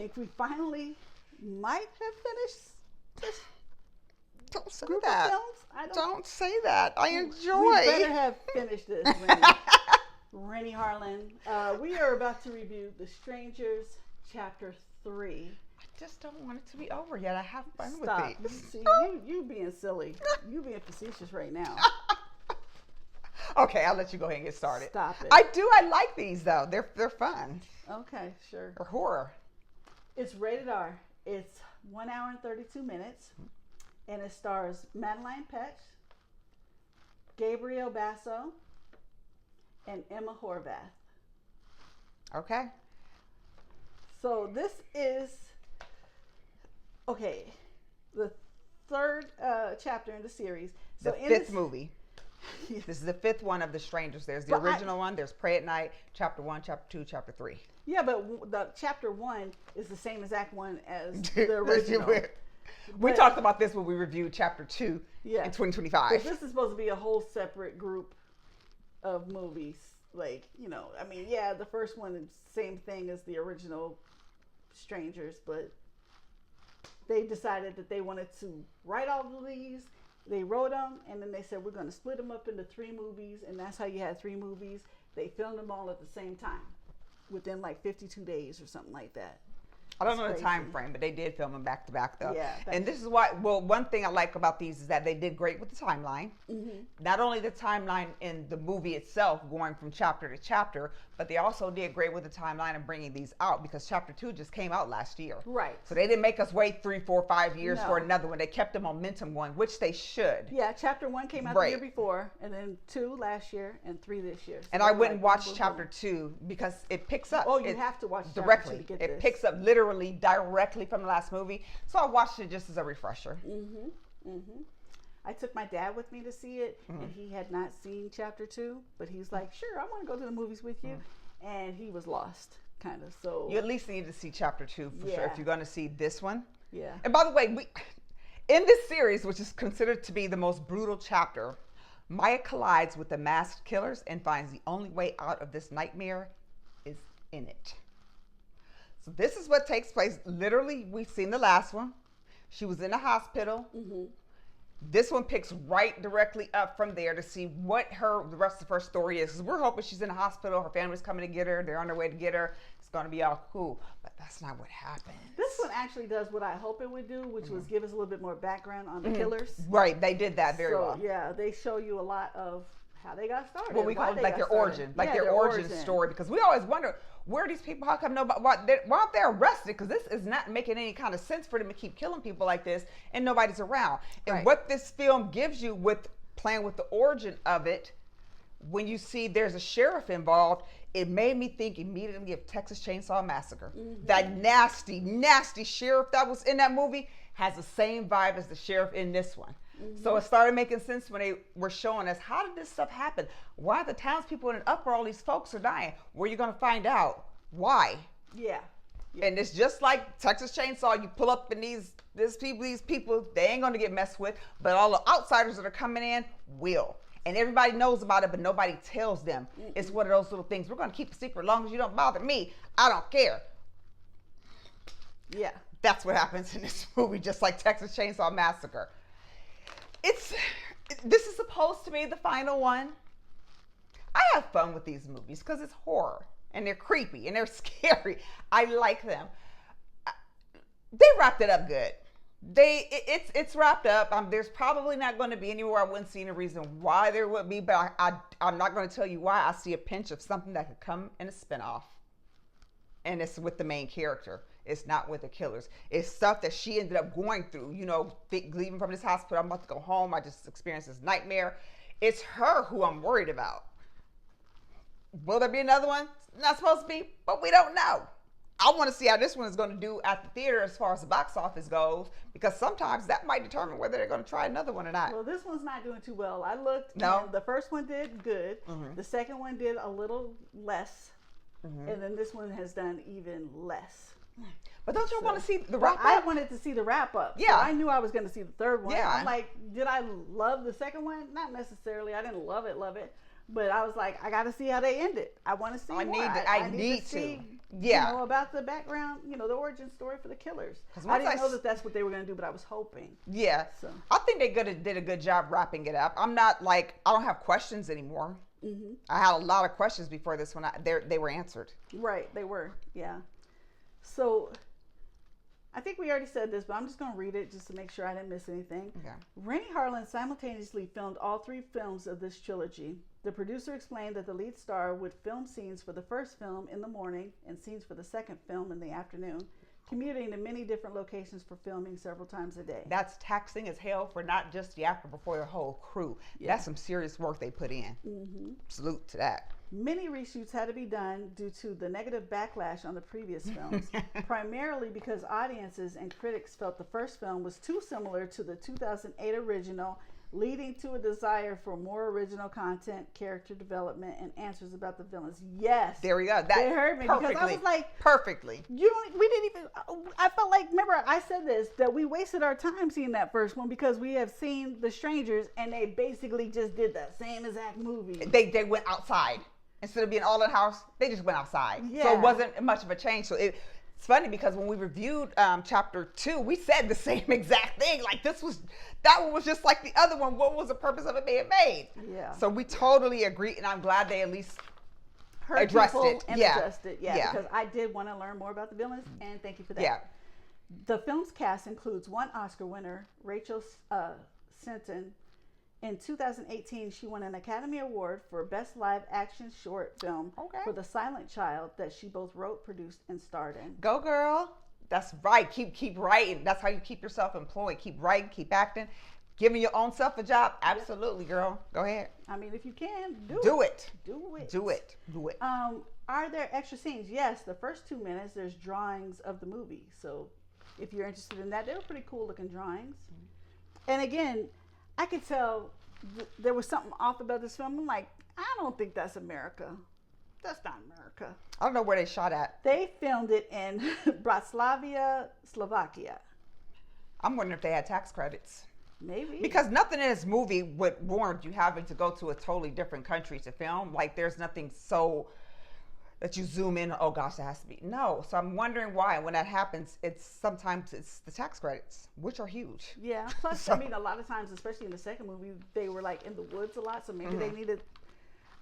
think we finally might have finished this Don't say group that. of films. Don't say that. I We enjoy. better have finished this, Rennie Harlan. We are about to review The Strangers, Chapter 3. I just don't want it to be over yet. I have fun Stop. with these. See, you being silly. You being facetious right now. Okay, I'll let you go ahead and get started. Stop it. I like these though. They're fun. Okay, sure. Or horror. It's rated R. It's 1 hour and 32 minutes. And it stars Madeline Petch, Gabriel Basso, and Emma Horvath. Okay. So this is, okay, the third chapter in the series. So The fifth movie. Yes. This is the fifth one of The Strangers. There's the original one. There's Pray at Night, Chapter 1, Chapter 2, Chapter 3. Yeah, but the Chapter 1 is the same exact one as the original. We talked about this when we reviewed Chapter 2 in 2025. But this is supposed to be a whole separate group of movies. Like, I mean, yeah, the first one is the same thing as the original Strangers, but they decided that they wanted to write all of these. They wrote them, and then they said, we're going to split them up into 3 movies, and that's how you had 3 movies. They filmed them all at the same time, within like 52 days or something like that. I don't know the time frame, but they did film them back to back though. Yeah. And this is why, well, one thing I like about these is that they did great with the timeline. Mm-hmm. Not only the timeline in the movie itself going from chapter to chapter, but they also did great with the timeline of bringing these out because Chapter 2 just came out last year. Right. So they didn't make us wait 3, 4, 5 years for another one. They kept the momentum going, which they should. Yeah, Chapter 1 came out the year before, and then 2 last year, and 3 this year. So and I went and watched Chapter 2 because it picks up. Oh, you have to watch directly. Chapter 2 to get it this. Picks up literally directly from the last movie. So I watched it just as a refresher. Mm-hmm. Mm-hmm. I took my dad with me to see it, and he had not seen Chapter 2, but he's like, sure, I want to go to the movies with you. And he was lost, kind of. So you at least need to see Chapter 2 for sure if you're going to see this one. Yeah. And by the way, in this series, which is considered to be the most brutal chapter, Maya collides with the masked killers and finds the only way out of this nightmare is in it. So this is what takes place. Literally, we've seen the last one. She was in a hospital. Mm-hmm. This one picks right directly up from there to see what the rest of her story is. Because we're hoping she's in the hospital. Her family's coming to get her. They're on their way to get her. It's going to be all cool. But that's not what happened. This one actually does what I hope it would do, which was give us a little bit more background on the killers. Right. They did that very well. Yeah, they show you a lot of how they got started. What we call like their origin. Like their origin story. Because we always wonder, where are these people? How come nobody? Why aren't they arrested? Because this is not making any kind of sense for them to keep killing people like this and nobody's around. And what this film gives you with playing with the origin of it, when you see there's a sheriff involved, it made me think immediately of Texas Chainsaw Massacre. Mm-hmm. That nasty, nasty sheriff that was in that movie has the same vibe as the sheriff in this one. Mm-hmm. So it started making sense when they were showing us, how did this stuff happen? Why are the townspeople in an uproar? All these folks are dying. Where are you going to find out? Why? Yeah. And it's just like Texas Chainsaw. You pull up in these people, they ain't going to get messed with. But all the outsiders that are coming in will. And everybody knows about it, but nobody tells them. Mm-mm. It's one of those little things. We're going to keep a secret as long as you don't bother me. I don't care. Yeah. That's what happens in this movie, just like Texas Chainsaw Massacre. This is supposed to be the final one. I have fun with these movies because it's horror and they're creepy and they're scary. I like them. They wrapped it up good. It's wrapped up. There's probably not going to be anywhere I wouldn't see any reason why there would be, but I'm not going to tell you why. I see a pinch of something that could come in a spinoff, and it's with the main character. It's not with the killers. It's stuff that she ended up going through, leaving from this hospital. I'm about to go home. I just experienced this nightmare. It's her who I'm worried about. Will there be another one? Not supposed to be, but we don't know. I want to see how this one is going to do at the theater as far as the box office goes, because sometimes that might determine whether they're going to try another one or not. Well, this one's not doing too well. I looked. No. The first one did good. Mm-hmm. The second one did a little less. Mm-hmm. And then this one has done even less. But don't you want to see the wrap up? I wanted to see the wrap up. Yeah. So I knew I was going to see the third one. Yeah. I'm like, did I love the second one? Not necessarily. I didn't love it. But I was like, I got to see how they end it. I want to see. I need to see, yeah, you know, about the background, you know, the origin story for the killers. I didn't know that that's what they were going to do, but I was hoping. Yeah. So I think they did a good job wrapping it up. I'm not like, I don't have questions anymore. Mm-hmm. I had a lot of questions before this one. They were answered. Right, they were. Yeah. So I think we already said this, but I'm just going to read it just to make sure I didn't miss anything. Okay. Rennie Harlin simultaneously filmed all 3 films of this trilogy. The producer explained that the lead star would film scenes for the first film in the morning and scenes for the second film in the afternoon, commuting to many different locations for filming several times a day. That's taxing as hell for not just the actor, but for the whole crew. Yeah. That's some serious work they put in. Mm-hmm. Salute to that. Many reshoots had to be done due to the negative backlash on the previous films, primarily because audiences and critics felt the first film was too similar to the 2008 original, leading to a desire for more original content, character development, and answers about the villains. Yes. There we go. They heard me because I was like, perfectly. We didn't even, I felt like, remember I said this, that we wasted our time seeing that first one because we have seen The Strangers and they basically just did the same exact movie. They went outside. Instead of being all in the house, they just went outside. Yeah. So it wasn't much of a change. So it's funny because when we reviewed chapter 2, we said the same exact thing. Like that one was just like the other one. What was the purpose of it being made? Yeah. So we totally agree, and I'm glad they at least addressed it. Addressed it. Yeah. Because I did want to learn more about the villains, and thank you for that. Yeah. The film's cast includes 1 Oscar winner, Rachel Sinton. In 2018, she won an Academy Award for Best Live Action Short Film for The Silent Child that she both wrote, produced, and starred in. Go, girl. That's right. Keep writing. That's how you keep yourself employed. Keep writing, keep acting, giving your own self a job. Absolutely, girl. Go ahead. I mean, if you can, do it. Do it. Do it. Do it. Are there extra scenes? Yes. The first 2 minutes, there's drawings of the movie. So if you're interested in that, they were pretty cool looking drawings. And again, I could tell there was something off about this film. I'm like, I don't think that's America. That's not America. I don't know where they shot at. They filmed it in Bratislava, Slovakia. I'm wondering if they had tax credits. Maybe. Because nothing in this movie would warrant you having to go to a totally different country to film. Like, there's nothing so that you zoom in, oh gosh, that has to be. No. So I'm wondering why. When that happens, sometimes it's the tax credits, which are huge. Yeah. Plus, I mean, a lot of times, especially in the second movie, they were like in the woods a lot. So maybe they needed.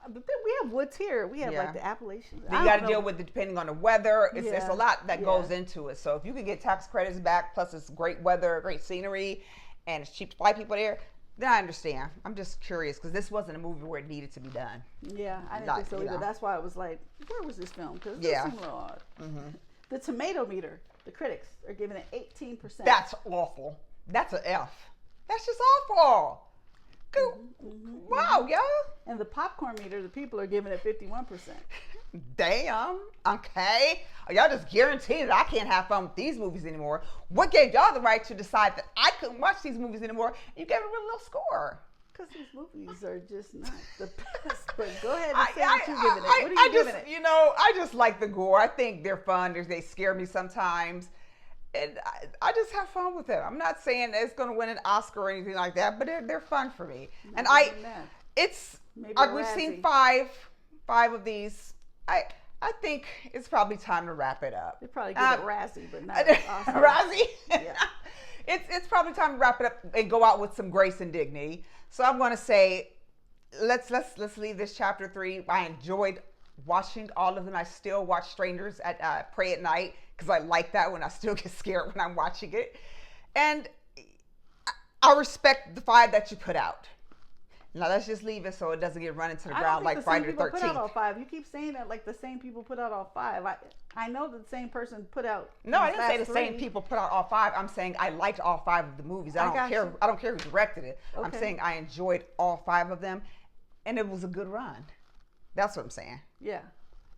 But then we have woods here. We have like the Appalachians. You got to deal with it depending on the weather. It's a lot that goes into it. So if you could get tax credits back, plus it's great weather, great scenery, and it's cheap to fly people there, then I understand. I'm just curious because this wasn't a movie where it needed to be done. Yeah, I didn't think so either. That's why I was like, where was this film? Because it seemed a little odd. Mm-hmm. The tomato meter, the critics are giving it 18%. That's awful. That's an F. That's just awful. Wow, y'all. And the popcorn meter, the people are giving it 51%. Damn. Okay. Are y'all just guaranteeing that I can't have fun with these movies anymore? What gave y'all the right to decide that I couldn't watch these movies anymore? You gave it a really low score. Because these movies are just not the best. But go ahead and say what you're giving it. What are you giving it? You know, I just like the gore. I think they're fun. They scare me sometimes. And I just have fun with it. I'm not saying it's going to win an Oscar or anything like that, but they're fun for me. And we've seen five of these. I think it's probably time to wrap it up. They probably give it Razzie, but not Oscar. Razzie? Yeah. It's probably time to wrap it up and go out with some grace and dignity. So I'm going to say, let's leave this chapter 3. I enjoyed watching all of them. I still watch Strangers at Pray at Night because I like that when I still get scared when I'm watching it. And I respect the 5 that you put out. Now let's just leave it so it doesn't get run into the ground like Friday the 13th. Put out all 5. You keep saying that like the same people put out all 5. I know that the same person put out. No, I didn't say the same people put out all 5. I'm saying I liked all 5 of the movies. I don't care who directed it. Okay. I'm saying I enjoyed all 5 of them, and it was a good run. That's what I'm saying. Yeah.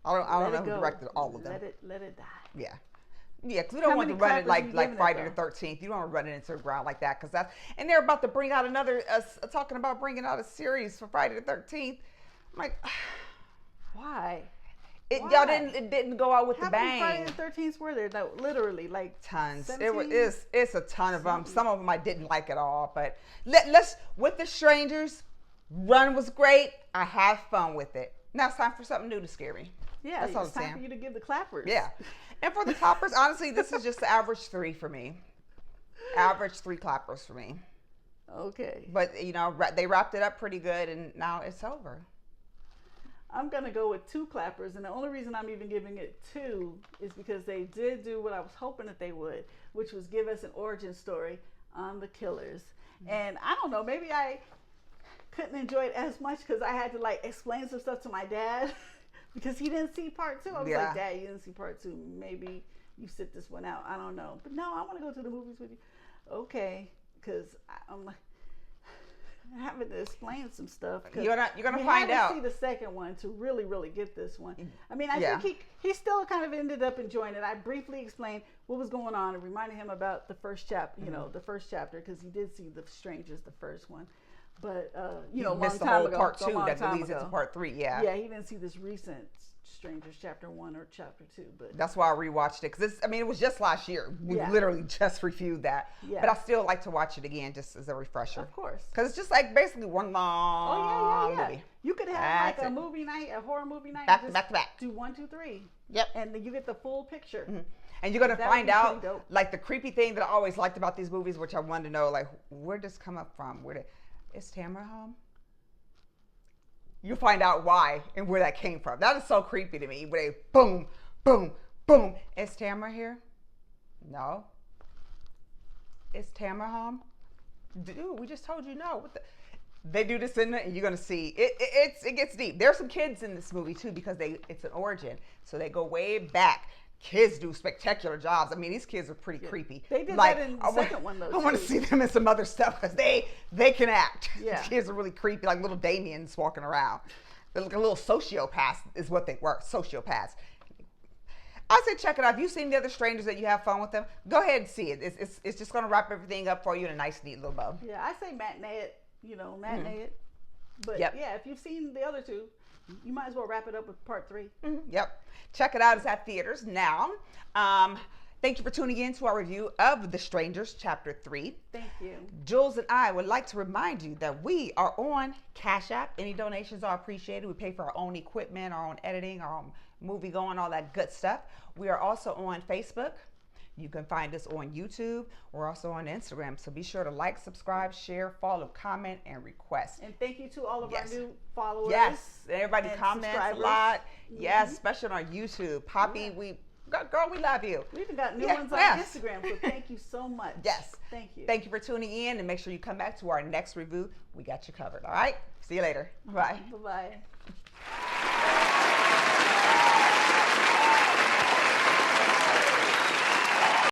I don't know who directed all of them. Let it die. Yeah. Yeah, because we don't want to run it like Friday the 13th. You don't want to run it into the ground like that. And they're about to bring out talking about bringing out a series for Friday the 13th. I'm like, why? It didn't go out with the bang. How many Friday the 13th were there? No, literally, like tons. 17? It's a ton of them. Some of them I didn't like at all. But let's with The Strangers, Run was great. I have fun with it. Now it's time for something new to scare me. Yeah, That's all it's time for you to give the clappers. Yeah. And for the clappers, honestly, this is just the average 3 for me. Average 3 clappers for me. Okay. But, you know, they wrapped it up pretty good, and now it's over. I'm going to go with 2 clappers, and the only reason I'm even giving it 2 is because they did do what I was hoping that they would, which was give us an origin story on the killers. And I don't know, maybe I couldn't enjoy it as much because I had to like explain some stuff to my dad because he didn't see part 2. I was like, Dad, you didn't see part 2. Maybe you sit this one out. I don't know. But no, I want to go to the movies with you. Okay. Because I'm like having to explain some stuff. You're gonna find out. See the second one to really get this one. I mean, I think he still kind of ended up enjoying it. I briefly explained what was going on and reminded him about the first chapter. You know, the first chapter because he did see the Strangers, the first one. But you know, missed long the time whole ago, part 2 that leads into part 3. Yeah. Yeah, he didn't see this recent Strangers chapter 1 or chapter 2, but that's why I rewatched it because it was just last year. We literally just reviewed that, but I still like to watch it again just as a refresher. Of course, because it's just like basically one long movie. You could have like a movie night, a horror movie night, back to back. Do 1, 2, 3. Yep, and then you get the full picture. Mm-hmm. And you're gonna find out like the creepy thing that I always liked about these movies, which I wanted to know, like where did this come up from? Is Tamara home? You find out why and where that came from. That is so creepy to me. Where they boom, boom, boom. Is Tamara here? No. Is Tamara home? Dude, we just told you no. What the? They do this in it, and you're gonna see it gets deep. There's some kids in this movie too because it's an origin, so they go way back. Kids do spectacular jobs. I mean, these kids are pretty creepy. They did that in the second one, though. I want to see them in some other stuff because they can act. Yeah. The kids are really creepy, like little Damians walking around. They're like a little sociopaths is what they were, sociopaths. I say check it out. If you've seen the other Strangers that you have fun with them, go ahead and see it. It's just going to wrap everything up for you in a nice, neat little bow. Yeah, I say matinee it, it. But yeah, if you've seen the other 2, you might as well wrap it up with part 3. Yep. Check it out. It's at theaters now. Thank you for tuning in to our review of The Strangers, Chapter 3. Thank you. Jules and I would like to remind you that we are on Cash App. Any donations are appreciated. We pay for our own equipment, our own editing, our own movie going, all that good stuff. We are also on Facebook. You can find us on YouTube. We're also on Instagram. So be sure to like, subscribe, share, follow, comment, and request. And thank you to all of our new followers. Yes, everybody comments a lot. Yes, especially on our YouTube. Poppy, we love you. We even got new ones on Instagram, so thank you so much. Yes. Thank you. Thank you for tuning in, and make sure you come back to our next review. We got you covered, all right? See you later. Bye. Bye-bye.